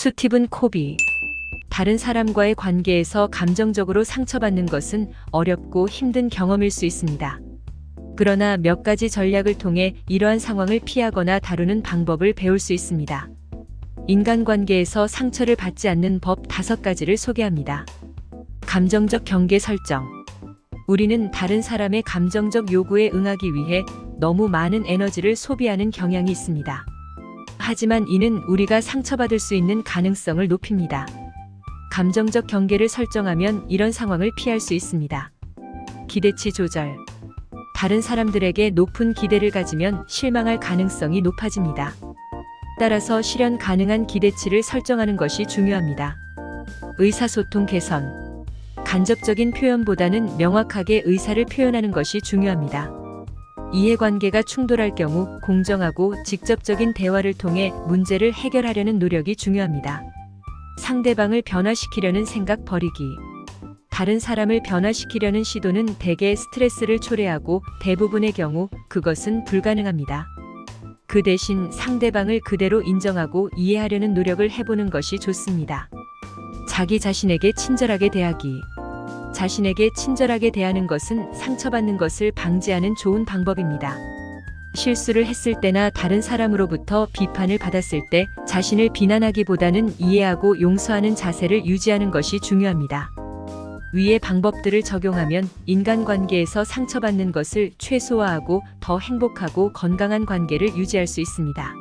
스티븐 코비. 다른 사람과의 관계에서 감정적으로 상처받는 것은 어렵고 힘든 경험일 수 있습니다. 그러나 몇 가지 전략을 통해 이러한 상황을 피하거나 다루는 방법을 배울 수 있습니다. 인간관계에서 상처를 받지 않는 법 5가지를 소개합니다. 감정적 경계 설정. 우리는 다른 사람의 감정적 요구에 응하기 위해 너무 많은 에너지를 소비하는 경향이 있습니다. 하지만 이는 우리가 상처받을 수 있는 가능성을 높입니다. 감정적 경계를 설정하면 이런 상황을 피할 수 있습니다. 기대치 조절. 다른 사람들에게 높은 기대를 가지면 실망할 가능성이 높아집니다. 따라서 실현 가능한 기대치를 설정하는 것이 중요합니다. 의사소통 개선. 간접적인 표현보다는 명확하게 의사를 표현하는 것이 중요합니다. 이해관계가 충돌할 경우 공정하고 직접적인 대화를 통해 문제를 해결하려는 노력이 중요합니다. 상대방을 변화시키려는 생각 버리기. 다른 사람을 변화시키려는 시도는 대개 스트레스를 초래하고 대부분의 경우 그것은 불가능합니다. 그 대신 상대방을 그대로 인정하고 이해하려는 노력을 해보는 것이 좋습니다. 자기 자신에게 친절하게 대하기. 자신에게 친절하게 대하는 것은 상처받는 것을 방지하는 좋은 방법입니다. 실수를 했을 때나 다른 사람으로부터 비판을 받았을 때 자신을 비난하기보다는 이해하고 용서하는 자세를 유지하는 것이 중요합니다. 위의 방법들을 적용하면 인간관계에서 상처받는 것을 최소화하고 더 행복하고 건강한 관계를 유지할 수 있습니다.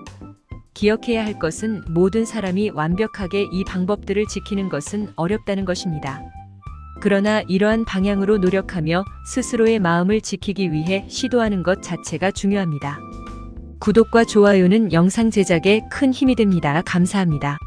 기억해야 할 것은 모든 사람이 완벽하게 이 방법들을 지키는 것은 어렵다는 것입니다. 그러나 이러한 방향으로 노력하며 스스로의 마음을 지키기 위해 시도하는 것 자체가 중요합니다. 구독과 좋아요는 영상 제작에 큰 힘이 됩니다. 감사합니다.